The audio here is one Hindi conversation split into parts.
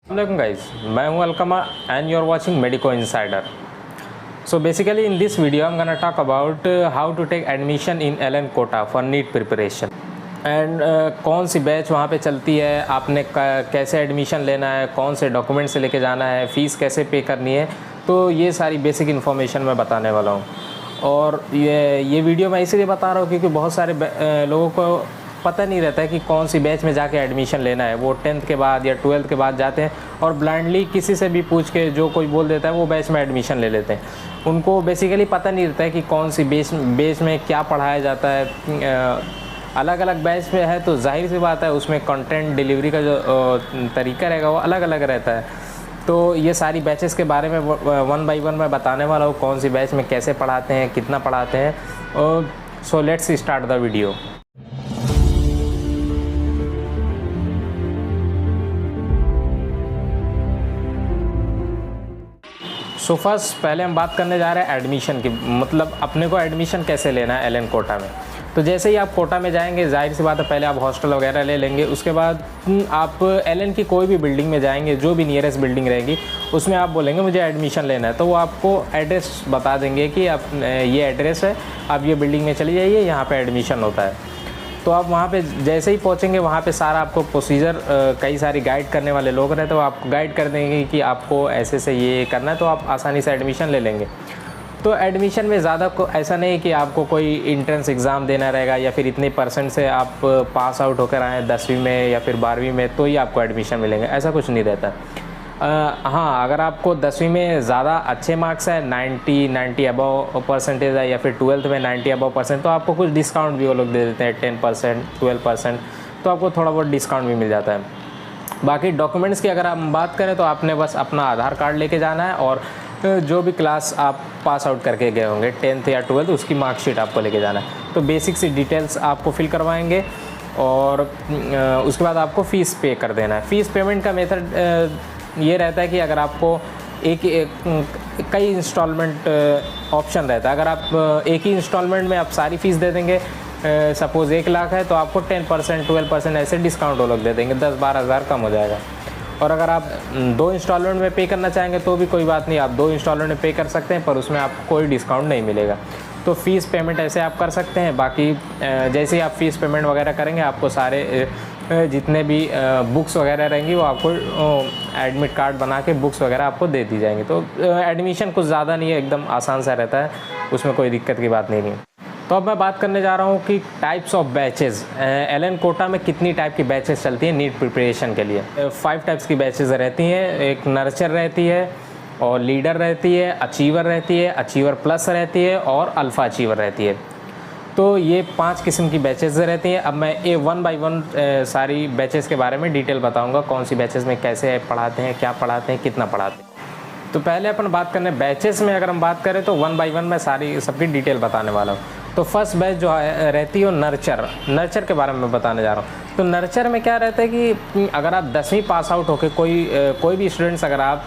Assalamualaikum guys, मैं हूं अलकमा and you're watching Medico Insider. So basically in this video I'm gonna talk about how to take admission in LN Kota for NEET preparation and कौन सी बैच वहाँ पे चलती है, आपने कैसे एडमिशन लेना है, कौन से डॉक्यूमेंट से लेके जाना है, फ़ीस कैसे पे करनी है, तो ये सारी बेसिक इन्फॉर्मेशन मैं बताने वाला हूँ। और ये वीडियो मैं इसलिए बता रहा हूँ क्योंकि बहुत सारे लोगों को पता नहीं रहता है कि कौन सी बैच में जाके एडमिशन लेना है। वो 10th के बाद या 12th के बाद जाते हैं और ब्लाइंडली किसी से भी पूछ के जो कोई बोल देता है वो बैच में एडमिशन ले लेते हैं। उनको बेसिकली पता नहीं रहता है कि कौन सी बैच में क्या पढ़ाया जाता है। अलग अलग बैच में है तो जाहिर सी बात है उसमें कंटेंट डिलीवरी का जो तरीका रहेगा वो अलग अलग रहता है। तो ये सारी बैचेस के बारे में वन बाय वन मैं बताने वाला हूँ, कौन सी बैच में कैसे पढ़ाते हैं, कितना पढ़ाते हैं। So let's start the video. So first पहले हम बात करने जा रहे हैं एडमिशन की, मतलब अपने को एडमिशन कैसे लेना है एलएन कोटा में। तो जैसे ही आप कोटा में जाएंगे जाहिर सी बात है पहले आप हॉस्टल वगैरह ले लेंगे। उसके बाद आप एलएन की कोई भी बिल्डिंग में जाएंगे, जो भी नियरेस्ट बिल्डिंग रहेगी उसमें आप बोलेंगे मुझे एडमिशन लेना है, तो वो आपको एड्रेस बता देंगे कि आप ये एड्रेस है, आप ये बिल्डिंग में चली जाइए, यहाँ पर एडमिशन होता है। तो आप वहाँ पे जैसे ही पहुँचेंगे वहाँ पे सारा आपको प्रोसीजर, कई सारी गाइड करने वाले लोग रहते हैं, वो आपको गाइड कर देंगे कि आपको ऐसे से ये करना है, तो आप आसानी से एडमिशन ले लेंगे। तो एडमिशन में ज़्यादा को ऐसा नहीं है कि आपको कोई इंट्रेंस एग्ज़ाम देना रहेगा या फिर इतने % से आप पास आउट होकर आएँ 10वीं में या फिर 12वीं में तो ही आपको एडमिशन मिलेंगे, ऐसा कुछ नहीं रहता। हाँ, अगर आपको 10वीं में ज़्यादा अच्छे मार्क्स है, 90 अबव परसेंटेज है, या फिर 12th में 90 अबव %, तो आपको कुछ डिस्काउंट भी वो लोग दे देते हैं, 10% 12%, तो आपको थोड़ा बहुत डिस्काउंट भी मिल जाता है। बाकी डॉक्यूमेंट्स की अगर हम बात करें तो आपने बस अपना आधार कार्ड लेके जाना है और जो भी क्लास आप पास आउट करके गए होंगे 10th या 12th उसकी मार्कशीट आपको लेके जाना है। तो बेसिक सी डिटेल्स आपको फिल करवाएंगे और उसके बाद आपको फ़ीस पे कर देना है। फ़ीस पेमेंट का मेथड ये रहता है कि अगर आपको कई इंस्टॉलमेंट ऑप्शन रहता है। अगर आप एक ही इंस्टॉलमेंट में आप सारी फ़ीस दे देंगे, सपोज़ 1 लाख है तो आपको 10% 12% ऐसे डिस्काउंट वो लोग दे देंगे, 10-12 हज़ार कम हो जाएगा। और अगर आप 2 इंस्टॉलमेंट में पे करना चाहेंगे तो भी कोई बात नहीं, आप 2 इंस्टॉलमेंट में पे कर सकते हैं, पर उसमें आपको कोई डिस्काउंट नहीं मिलेगा। तो फ़ीस पेमेंट ऐसे आप कर सकते हैं। बाकी जैसे ही आप फ़ीस पेमेंट वगैरह करेंगे आपको सारे जितने भी बुक्स वगैरह रहेंगी वो आपको एडमिट कार्ड बना के बुक्स वगैरह आपको दे दी जाएंगी। तो एडमिशन कुछ ज़्यादा नहीं है, एकदम आसान सा रहता है, उसमें कोई दिक्कत की बात नहीं है। तो अब मैं बात करने जा रहा हूँ कि types of batches, LN quota में कितनी टाइप की बैचेज़ चलती हैं नीट प्रिपरेशन के लिए। 5 टाइप्स की बैचेज़ रहती हैं। एक नर्चर रहती है और लीडर रहती है, अचीवर रहती है, अचीवर प्लस रहती है और अल्फ़ा अचीवर रहती है। तो ये 5 किस्म की बैचेज़ रहती हैं। अब मैं वन बाय वन सारी बैचेज़ के बारे में डिटेल बताऊँगा, कौन सी बैचेज़ में कैसे पढ़ाते हैं, क्या पढ़ाते हैं, कितना पढ़ाते हैं। तो पहले अपन बात करने बैचेस में, अगर हम बात करें तो वन बाय वन मैं सारी सबकी डिटेल बताने वाला हूँ। तो फर्स्ट बैच जो रहती है वो नर्चर के बारे में बताने जा रहा हूँ। तो नर्चर में क्या रहता है कि अगर आप 10वीं पास आउट होकर कोई भी स्टूडेंट्स अगर आप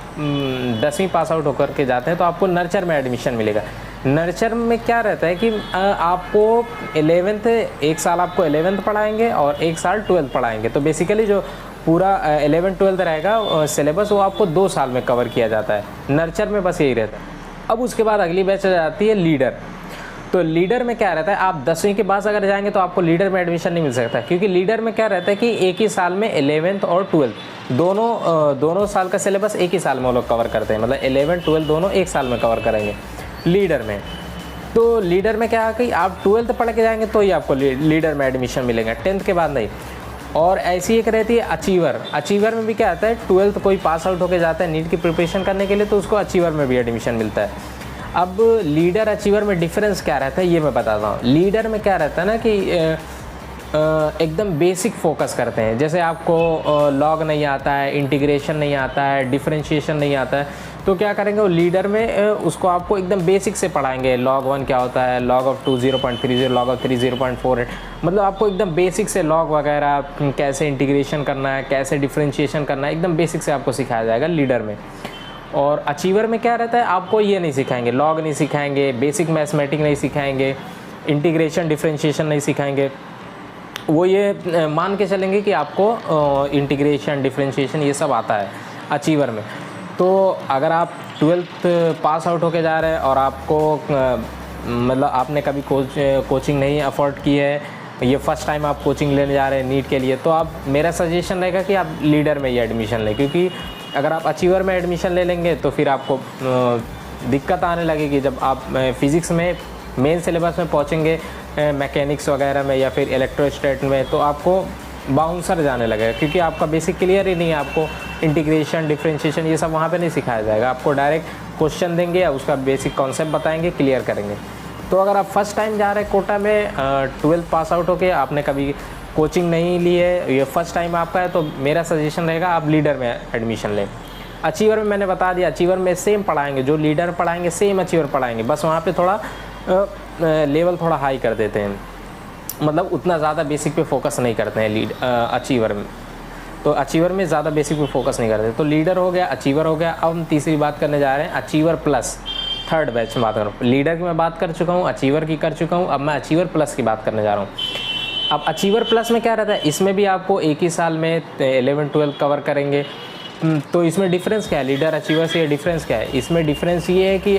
10वीं पास आउट होकर के जाते हैं तो आपको नर्चर में एडमिशन मिलेगा। नर्चर में क्या रहता है कि आपको 11th एक साल आपको 11th पढ़ाएंगे और 1 साल 12th पढ़ाएंगे। तो बेसिकली जो पूरा 11th 12th रहेगा सिलेबस वो आपको 2 साल में कवर किया जाता है। नर्चर में बस यही रहता है। अब उसके बाद अगली बैच जाती है लीडर। तो लीडर में क्या रहता है, आप 10वीं के बाद अगर जाएंगे तो आपको लीडर में एडमिशन नहीं मिल सकता, क्योंकि लीडर में क्या रहता है कि एक ही साल में 11th और 12th दोनों साल का सिलेबस एक ही साल में वो लोग कवर करते हैं, मतलब 11 12 दोनों एक साल में कवर करेंगे लीडर में। तो लीडर में क्या है कि आप 12th पढ़ के जाएंगे तो ही आपको लीडर में एडमिशन मिलेगा, 10th के बाद नहीं। और ऐसी एक रहती है अचीवर में भी क्या आता है, 12th कोई पास आउट होकर जाता है नीट की प्रिपरेशन करने के लिए तो उसको अचीवर में भी एडमिशन मिलता है। अब लीडर अचीवर में डिफरेंस क्या रहता है ये मैं बताता हूँ। लीडर में क्या रहता है ना कि एकदम बेसिक फोकस करते हैं। जैसे आपको लॉग नहीं आता है, इंटीग्रेशन नहीं आता है, डिफरेंशिएशन नहीं आता है, तो क्या करेंगे वो लीडर में उसको आपको एकदम बेसिक से पढ़ाएंगे। log 1 क्या होता है, log of 2 0.30, log of 3 0.48, मतलब आपको एकदम बेसिक से लॉग वगैरह कैसे इंटीग्रेशन करना है, कैसे डिफरेंशिएशन करना है, एकदम बेसिक से आपको सिखाया जाएगा लीडर में। और अचीवर में क्या रहता है, आपको ये नहीं सिखाएंगे, लॉग नहीं सिखाएंगे, बेसिक मैथमेटिक नहीं सिखाएंगे, इंटीग्रेशन डिफरेंशिएशन नहीं सिखाएंगे। वो ये मान के चलेंगे कि आपको इंटीग्रेशन डिफरेंशिएशन ये सब आता है। अचीवर में। तो अगर आप 12th पास आउट होके जा रहे हैं और आपको मतलब आपने कभी कोचिंग नहीं अफोर्ड की है, ये फर्स्ट टाइम आप कोचिंग लेने जा रहे हैं नीट के लिए, तो आप मेरा सजेशन रहेगा कि आप लीडर में ही एडमिशन लें, क्योंकि अगर आप अचीवर में एडमिशन ले लेंगे तो फिर आपको दिक्कत आने लगेगी जब आप फिज़िक्स में मेन सिलेबस में पहुँचेंगे, मैकेनिक्स वगैरह में या फिर इलेक्ट्रोस्टैट में, तो आपको बाउंसर जाने लगेगा, क्योंकि आपका बेसिक क्लियर ही नहीं है। आपको इंटीग्रेशन, डिफरेंशिएशन ये सब वहाँ पे नहीं सिखाया जाएगा, आपको डायरेक्ट क्वेश्चन देंगे या उसका बेसिक कॉन्सेप्ट बताएंगे, क्लियर करेंगे। तो अगर आप फर्स्ट टाइम जा रहे हैं कोटा में, 12th पास आउट होके आपने कभी कोचिंग नहीं ली है, ये फर्स्ट टाइम आपका है, तो मेरा सजेशन रहेगा आप लीडर में एडमिशन लें। अचीवर में मैंने बता दिया, अचीवर में सेम पढ़ाएंगे, जो लीडर पढ़ाएंगे सेम अचीवर पढ़ाएंगे, बस वहाँ पे थोड़ा लेवल थोड़ा हाई कर देते हैं, मतलब उतना ज़्यादा बेसिक पे फोकस नहीं करते हैं अचीवर में। तो अचीवर में ज़्यादा बेसिक पे फोकस नहीं करते। तो लीडर हो गया, अचीवर हो गया। अब हम तीसरी बात करने जा रहे हैं अचीवर प्लस, थर्ड बैच में बात कर रहा हूँ। लीडर की मैं बात कर चुका हूँ, अचीवर की कर चुका हूँ, अब मैं अचीवर प्लस की बात करने जा रहा हूँ। अब अचीवर प्लस में क्या रहता है, इसमें भी आपको एक ही साल में 11-12 कवर करेंगे। तो इसमें डिफरेंस क्या है, लीडर अचीवर से ये डिफरेंस क्या है? इसमें डिफरेंस ये है कि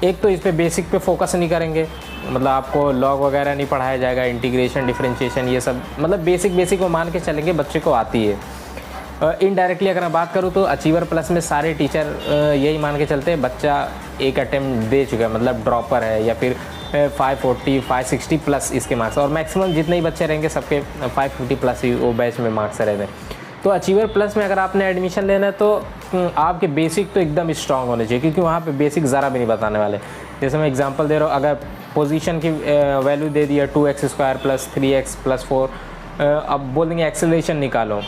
एक तो इस पर बेसिक पे फोकस नहीं करेंगे, मतलब आपको लॉग वगैरह नहीं पढ़ाया जाएगा, इंटीग्रेशन, डिफरेंशिएशन ये सब मतलब बेसिक वो मान के चलेंगे, बच्चे को आती है। इनडायरेक्टली अगर मैं बात करूँ तो अचीवर प्लस में सारे टीचर यही मान के चलते हैं बच्चा एक अटेम्प्ट दे चुका है, मतलब ड्रॉपर है, या फिर 540, 560 प्लस इसके मार्क्स, और मैक्सिमम जितने ही बच्चे रहेंगे सबके 550 प्लस ही वो बैच में मार्क्स रहते हैं। तो अचीवर प्लस में अगर आपने एडमिशन लेना है तो आपके बेसिक तो एकदम स्ट्रांग होने चाहिए, क्योंकि वहाँ पे बेसिक ज़रा भी नहीं बताने वाले। जैसे मैं एग्जांपल दे रहा हूँ, अगर पोजीशन की वैल्यू दे दिया 2x² + 3x + 4, अब बोल देंगे एक्सेलरेशन निकालो,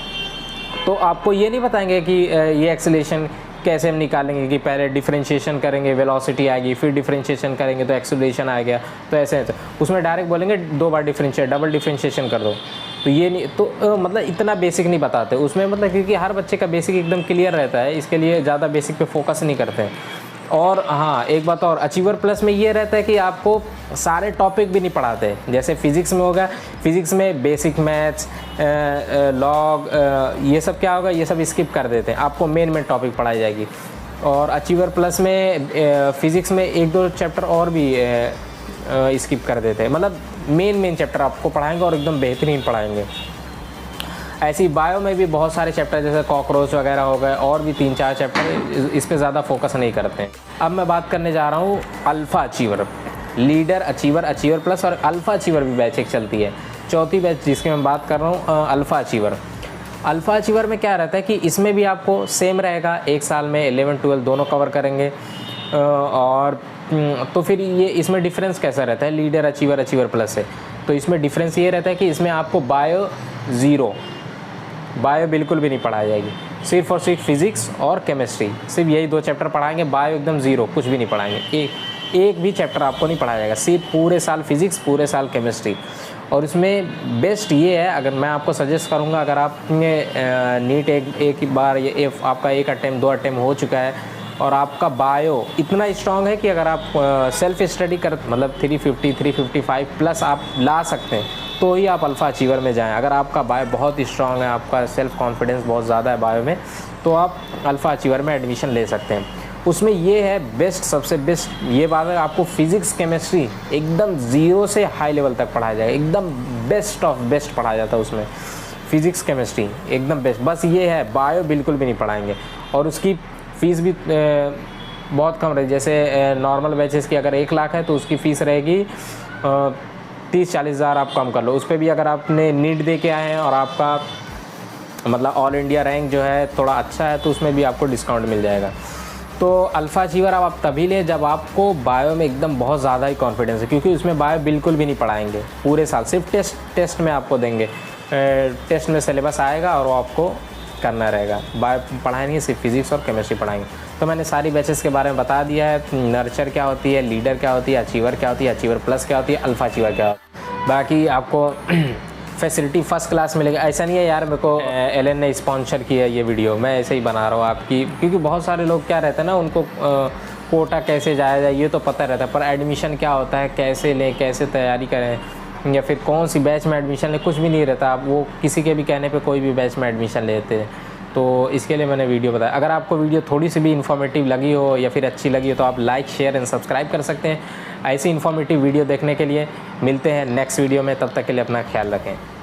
तो आपको ये नहीं बताएंगे कि ये एक्सेलरेशन कैसे हम निकालेंगे, कि पहले डिफरेंशिएशन करेंगे वेलोसिटी आएगी, फिर डिफरेंशिएशन करेंगे तो एक्सेलरेशन आ गया, तो ऐसे उसमें डायरेक्ट बोलेंगे 2 बार डिफरेंशिएट, डबल डिफरेंशिएशन कर दो। तो ये नहीं, तो मतलब इतना बेसिक नहीं बताते उसमें, मतलब क्योंकि हर बच्चे का बेसिक एकदम क्लियर रहता है, इसके लिए ज़्यादा बेसिक पे फोकस नहीं करते हैं। और हाँ, एक बात और, अचीवर प्लस में ये रहता है कि आपको सारे टॉपिक भी नहीं पढ़ाते। जैसे फिज़िक्स में होगा, फिज़िक्स में बेसिक मैथ्स, लॉग, ये सब क्या होगा, ये सब स्किप कर देते हैं, आपको मेन टॉपिक पढ़ाई जाएगी। और अचीवर प्लस में फ़िज़िक्स में 1-2 चैप्टर और भी स्किप कर देते हैं, मतलब मेन चैप्टर आपको पढ़ाएंगे और एकदम बेहतरीन पढ़ाएंगे। ऐसी बायो में भी बहुत सारे चैप्टर जैसे कॉकरोच वगैरह हो गए, और भी 3-4 चैप्टर, इस पे ज़्यादा फोकस नहीं करते हैं। अब मैं बात करने जा रहा हूँ alpha achiever, leader, achiever, achiever plus और अल्फ़ा अचीवर भी बैच एक चलती है, चौथी बैच जिसकी मैं बात कर रहा हूँ अल्फ़ा अचीवर। अल्फ़ा अचीवर में क्या रहता है कि इसमें भी आपको सेम रहेगा, एक साल में 11-12 दोनों कवर करेंगे। और तो फिर ये इसमें डिफरेंस कैसा रहता है लीडर, अचीवर, अचीवर प्लस से? तो इसमें डिफरेंस ये रहता है कि इसमें आपको बायो ज़ीरो, बायो बिल्कुल भी नहीं पढ़ाई जाएगी, सिर्फ और सिर्फ फिज़िक्स और केमिस्ट्री, सिर्फ यही 2 चैप्टर पढ़ाएंगे। बायो एकदम ज़ीरो, कुछ भी नहीं पढ़ाएंगे, एक भी चैप्टर आपको नहीं पढ़ाया जाएगा, सिर्फ पूरे साल फिज़िक्स, पूरे साल केमिस्ट्री। और इसमें बेस्ट ये है, अगर मैं आपको सजेस्ट करूँगा, अगर आपने नीट एक बार ये आपका 1 अटेम्प्ट 2 अटेम्प्ट हो चुका है और आपका बायो इतना स्ट्रांग है कि अगर आप सेल्फ स्टडी कर, मतलब 350, 355 प्लस आप ला सकते हैं, तो ही आप अल्फ़ा अचीवर में जाएं। अगर आपका बायो बहुत ही स्ट्रांग है, आपका सेल्फ कॉन्फिडेंस बहुत ज़्यादा है बायो में, तो आप अल्फ़ा अचीवर में एडमिशन ले सकते हैं। उसमें ये है बेस्ट, सबसे बेस्ट ये बात है, आपको फिज़िक्स केमिस्ट्री एकदम ज़ीरो से हाई लेवल तक पढ़ाया जाएगा, एकदम बेस्ट ऑफ बेस्ट पढ़ाया जाता है उसमें, फिज़िक्स केमिस्ट्री एकदम बेस्ट। बस ये है, बायो बिल्कुल भी नहीं पढ़ाएंगे, और उसकी फ़ीस भी बहुत कम रहेगी। जैसे नॉर्मल बैचेस की अगर 1 लाख है तो उसकी फ़ीस रहेगी 30-40 हज़ार, आप कम कर लो। उस पर भी अगर आपने नीट दे के आए हैं और आपका मतलब ऑल इंडिया रैंक जो है थोड़ा अच्छा है, तो उसमें भी आपको डिस्काउंट मिल जाएगा। तो अल्फ़ा अचीवर आप तभी लें जब आपको बायो में एकदम बहुत ज़्यादा ही कॉन्फिडेंस है, क्योंकि उसमें बायो बिल्कुल भी नहीं पढ़ाएंगे पूरे साल, सिर्फ टेस्ट में आपको देंगे, टेस्ट में सिलेबस आएगा और वो आपको करना रहेगा। बायो पढ़ाएंगे, सिर्फ फिज़िक्स और केमिस्ट्री पढ़ाएंगे। तो मैंने सारी बैचेस के बारे में बता दिया है, नर्चर क्या होती है, लीडर क्या होती है, अचीवर क्या होती है, अचीवर प्लस क्या होती है, अल्फ़ा अचीवर क्या होती है। बाकी आपको फैसिलिटी फर्स्ट क्लास मिलेगा। ऐसा नहीं है यार मेरे को एलन ने स्पॉन्सर किया ये वीडियो, मैं ऐसे ही बना रहा हूँ आपकी, क्योंकि बहुत सारे लोग क्या रहते हैं ना, उनको कोटा कैसे जाया जाए ये तो पता रहता है, पर एडमिशन क्या होता है, कैसे लें, कैसे तैयारी करें, या फिर कौन सी बैच में एडमिशन लें, कुछ भी नहीं रहता। आप वो किसी के भी कहने पे कोई भी बैच में एडमिशन लेते हैं, तो इसके लिए मैंने वीडियो बताया। अगर आपको वीडियो थोड़ी सी भी इन्फॉर्मेटिव लगी हो या फिर अच्छी लगी हो तो आप लाइक, शेयर एंड सब्सक्राइब कर सकते हैं। ऐसी इन्फॉर्मेटिव वीडियो देखने के लिए मिलते हैं नेक्स्ट वीडियो में, तब तक के लिए अपना ख्याल रखें।